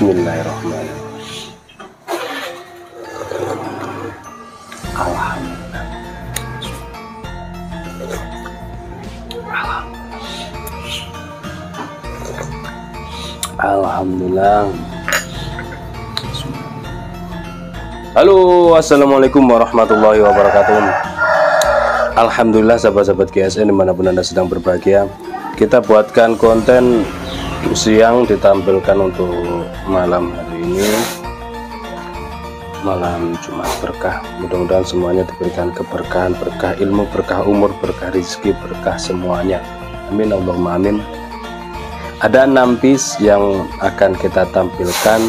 Bismillahirrahmanirrahim. Alhamdulillah. Halo, assalamualaikum warahmatullahi wabarakatuh. Alhamdulillah sahabat-sahabat GSN dimanapun Anda sedang berbahagia. Kita buatkan konten siang ditampilkan untuk malam hari ini, malam Jumat berkah. Mudah-mudahan semuanya diberikan keberkahan, berkah ilmu, berkah umur, berkah rezeki, berkah semuanya. Amin Allahumma amin. Ada 6 piece yang akan kita tampilkan.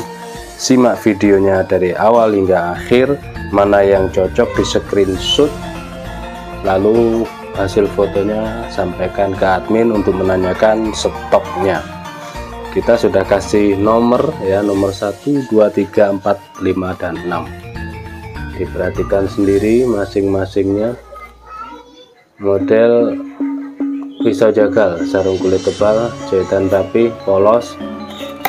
Simak videonya dari awal hingga akhir, mana yang cocok di screenshot, lalu hasil fotonya sampaikan ke admin untuk menanyakan stoknya. Kita sudah kasih nomor ya, nomor 1, 2, 3, 4, 5, dan 6. Diperhatikan sendiri masing-masingnya. Model pisau jagal, sarung kulit tebal, jahitan rapi, polos,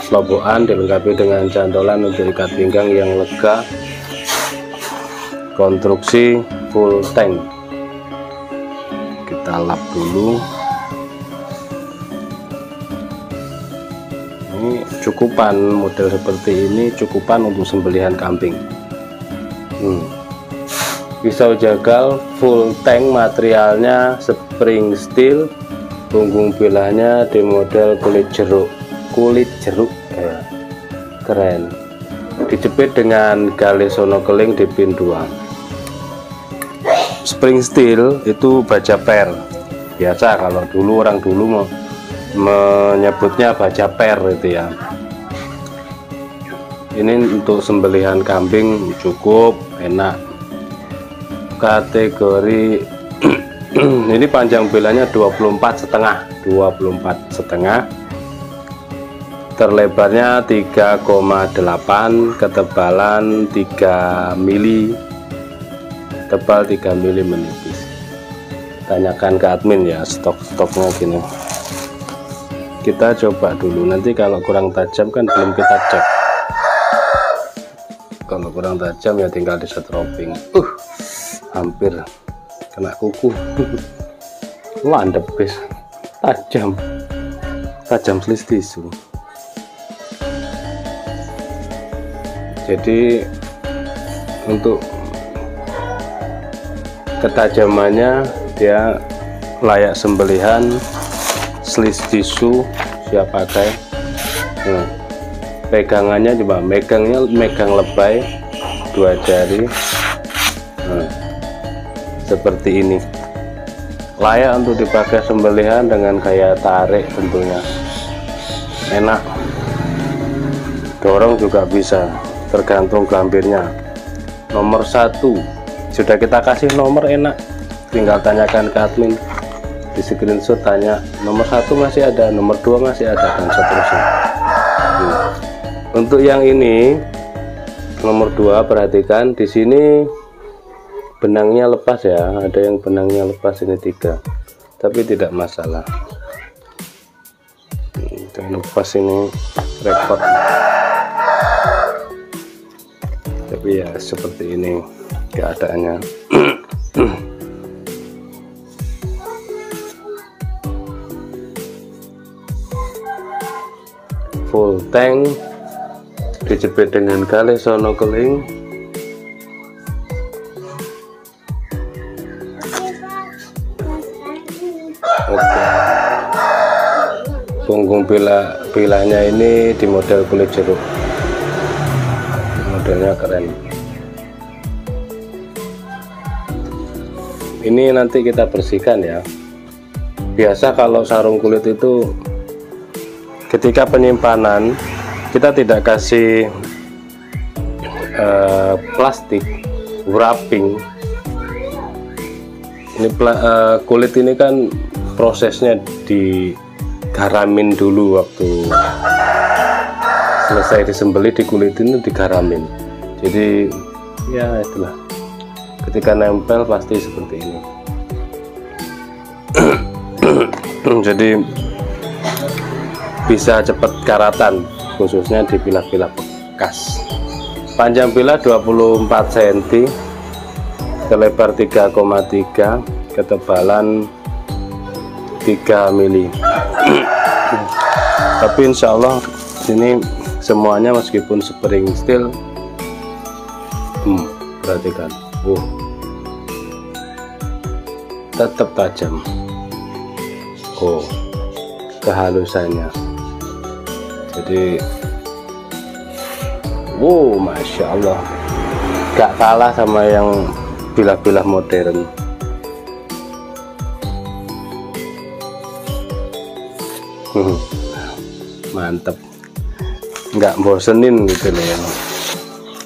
selobokan, dilengkapi dengan cantolan untuk ikat pinggang yang lega, konstruksi full tank. Kita lap dulu. Ini cukupan, model seperti ini cukupan untuk sembelihan kambing. Pisau jagal full tank, materialnya spring steel, punggung bilahnya di model kulit jeruk ya, keren. Dijepit dengan gali sono keling di pin 2. Spring steel itu baja per biasa, kalau dulu orang dulu menyebutnya baja per itu ya. Ini untuk sembelihan kambing cukup enak. Kategori ini panjang belanya 24,5, terlebarnya 3,8, ketebalan 3 mili, tebal 3 mili menipis. Tanyakan ke admin ya stok-stoknya gini. Kita coba dulu, nanti kalau kurang tajam kan belum kita cek. Kalau kurang tajam ya tinggal disetroping. Hampir kena kuku. Landep guys, tajam selis tisu. Jadi untuk ketajamannya dia layak sembelihan, selis tisu siap pakai. Pegangannya coba, megang lebay 2 jari. Seperti ini, layak untuk dipakai sembelihan dengan gaya tarik tentunya. Enak, dorong juga bisa, tergantung gambirnya. Nomor 1 sudah kita kasih nomor, enak, tinggal tanyakan ke admin di screenshot, tanya nomor 1 masih ada, nomor 2 masih ada, dan seterusnya. Untuk yang ini nomor 2, perhatikan di sini benangnya lepas ya, ada yang benangnya lepas, ini 3, tapi tidak masalah. Yang lepas ini repot, tapi ya seperti ini keadaannya. Full tank, dijepit dengan gali sono keling. Punggung bilahnya ini di model kulit jeruk, modelnya keren. Ini nanti kita bersihkan ya. Biasa kalau sarung kulit itu ketika penyimpanan kita tidak kasih plastik wrapping. Ini kulit ini kan prosesnya digaramin dulu, waktu selesai disembelih di kulit ini digaramin. Jadi ya itulah, ketika nempel pasti seperti ini. Jadi bisa cepat karatan khususnya di pilah-pilah bekas. Panjang pilah 24 cm, lebar 3,3, ketebalan 3 mili. Tapi insya Allah ini semuanya meskipun spring steel, perhatikan, tetap tajam. Kehalusannya, jadi Masya Allah, gak kalah sama yang bilah-bilah modern. Mantep, nggak bosenin gitu loh ya.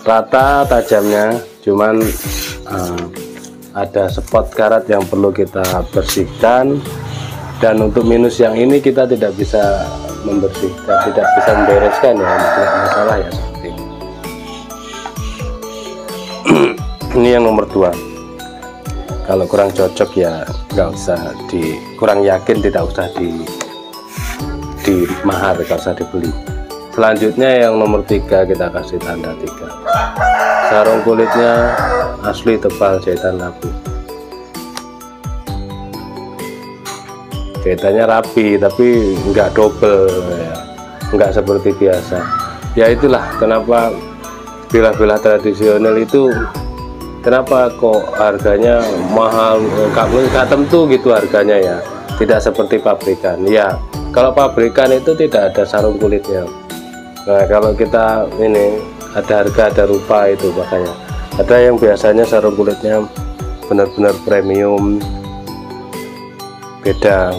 Rata tajamnya, cuman ada spot karat yang perlu kita bersihkan, dan untuk minus yang ini kita tidak bisa membersihkan, tidak bisa membereskan ya, tidak masalah ya seperti ini. Ini yang nomor 2. Kalau kurang cocok ya nggak usah kurang yakin, tidak usah di mahar, nggak usah dibeli. Selanjutnya yang nomor 3 kita kasih tanda 3. Sarung kulitnya asli tebal, jahitan labu. Jahitannya rapi tapi nggak double ya, nggak seperti biasa. Ya itulah kenapa bilah-bilah tradisional itu kenapa kok harganya mahal, nggak tentu gitu harganya ya, tidak seperti pabrikan. Ya kalau pabrikan itu tidak ada sarung kulitnya. Nah kalau kita ini ada harga ada rupa, itu makanya ada yang biasanya sarung kulitnya benar-benar premium, beda.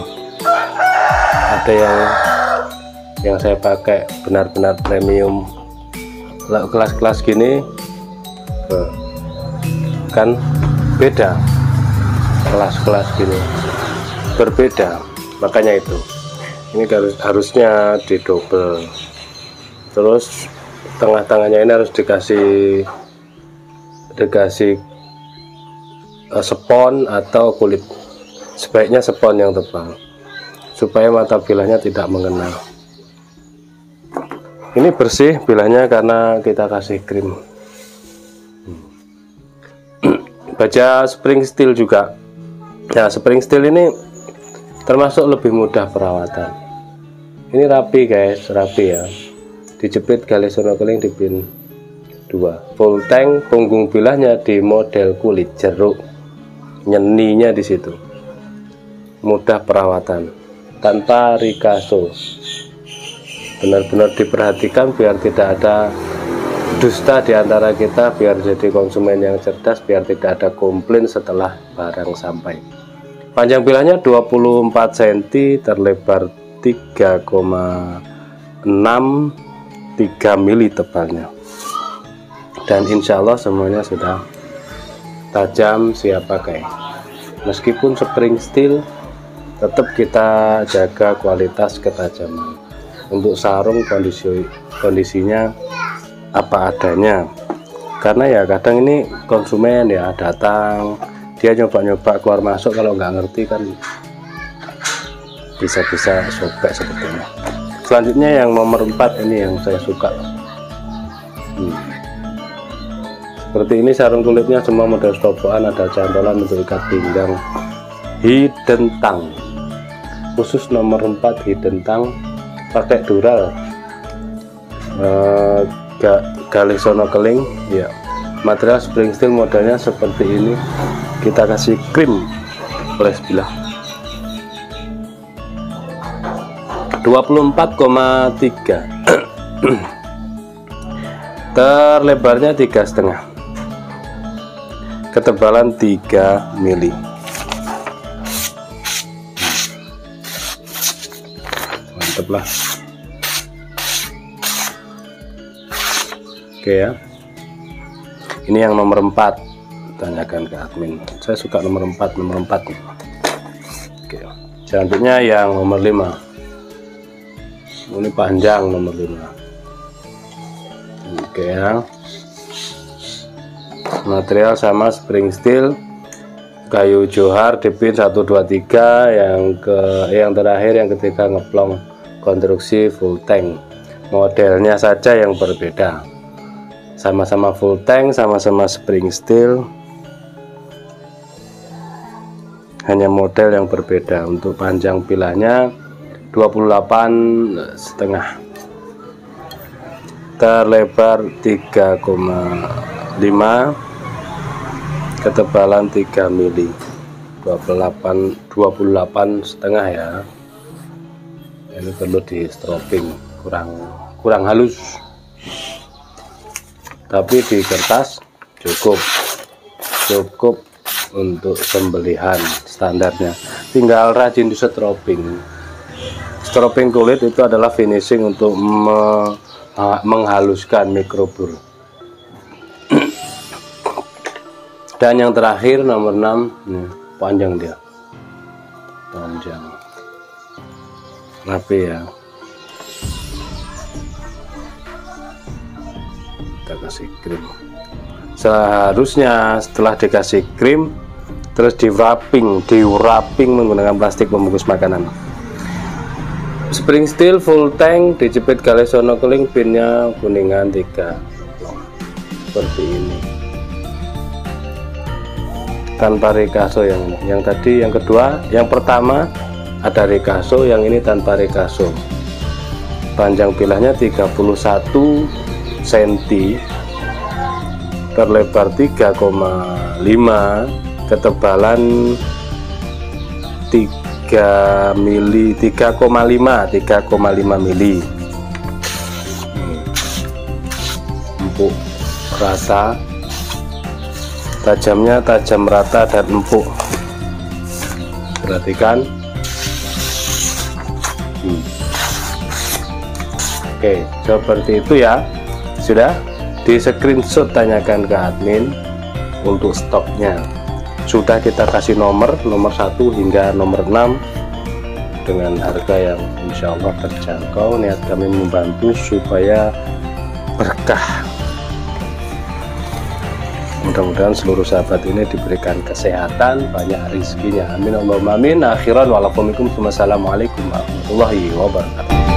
Ada yang saya pakai benar-benar premium. Kelas-kelas gini kan beda, kelas-kelas gini berbeda, makanya itu ini harusnya didobel. Terus tengah-tengahnya ini harus dikasih spon atau kulit, sebaiknya spon yang tebal supaya mata bilahnya tidak mengenal. Ini bersih bilahnya karena kita kasih krim. Baja spring steel juga. Nah spring steel ini termasuk lebih mudah perawatan. Ini rapi guys, rapi ya. Dijepit gali sonokeling di pin 2. Full tank, punggung bilahnya di model kulit jeruk. Nyeninya di situ. Mudah perawatan. Tanpa rikaso, benar-benar diperhatikan biar tidak ada dusta di antara kita, biar jadi konsumen yang cerdas, biar tidak ada komplain setelah barang sampai. Panjang bilahnya 24 cm, terlebar 3,6, 3 mili tebalnya, dan insya Allah semuanya sudah tajam, siap pakai. Meskipun spring steel, tetap kita jaga kualitas ketajaman. Untuk sarung kondisinya apa adanya, karena ya kadang ini konsumen ya datang, dia nyoba-nyoba keluar masuk, kalau nggak ngerti kan bisa-bisa sobek seperti ini. Selanjutnya yang nomor 4, ini yang saya suka. Seperti ini sarung kulitnya semua model stopokan, ada cantolan untuk ikat pinggang, hidden tang. Khusus nomor 4 hidden tang, pakai dural, gali sonokeling ya. Material spring steel, modelnya seperti ini. Kita kasih krim flash bilah 24,3. Terlebarnya 3,5, ketebalan 3 mili. Mantap lah. Oke ya, ini yang nomor 4, tanyakan ke admin. Saya suka nomor 4 nih. Oke, selanjutnya yang nomor 5. Ini panjang nomor 5. Oke ya, material sama spring steel, kayu johar di pin 1, 2, 3. Yang terakhir yang ketiga ngeplong konstruksi full tank. modelnya saja yang berbeda. Sama-sama full tank, sama-sama spring steel, hanya model yang berbeda. Untuk panjang pilahnya 28,5, terlebar 3,5, ketebalan 3 mili, 28,5 ya. Ini perlu di stropping, kurang halus, tapi di kertas cukup untuk sembelihan standarnya. Tinggal rajin di stropping kulit. Itu adalah finishing untuk menghaluskan mikrobur. Dan yang terakhir nomor 6, nih, panjang rapi ya. Kita kasih krim. Seharusnya setelah dikasih krim terus di wrapping menggunakan plastik pembungkus makanan. Spring steel full tank, dijepit kali sonokeling, pinnya kuningan 3 seperti ini, tanpa rekaso. Yang tadi, yang kedua, yang pertama ada rekaso, yang ini tanpa rekaso. Panjang pilahnya 31 cm, terlebar 3,5, ketebalan 3,5 mili. Empuk rata, tajamnya tajam rata dan empuk. Perhatikan. Oke, seperti itu ya. Sudah di screenshot, tanyakan ke admin untuk stoknya. Sudah kita kasih nomor 1 hingga nomor 6 dengan harga yang insya Allah terjangkau. Niat kami membantu supaya berkah. Mudah-mudahan seluruh sahabat ini diberikan kesehatan, banyak rezekinya. Amin Allahumma amin. Akhiran walaupunikum. Wassalamualaikum warahmatullahi wabarakatuh.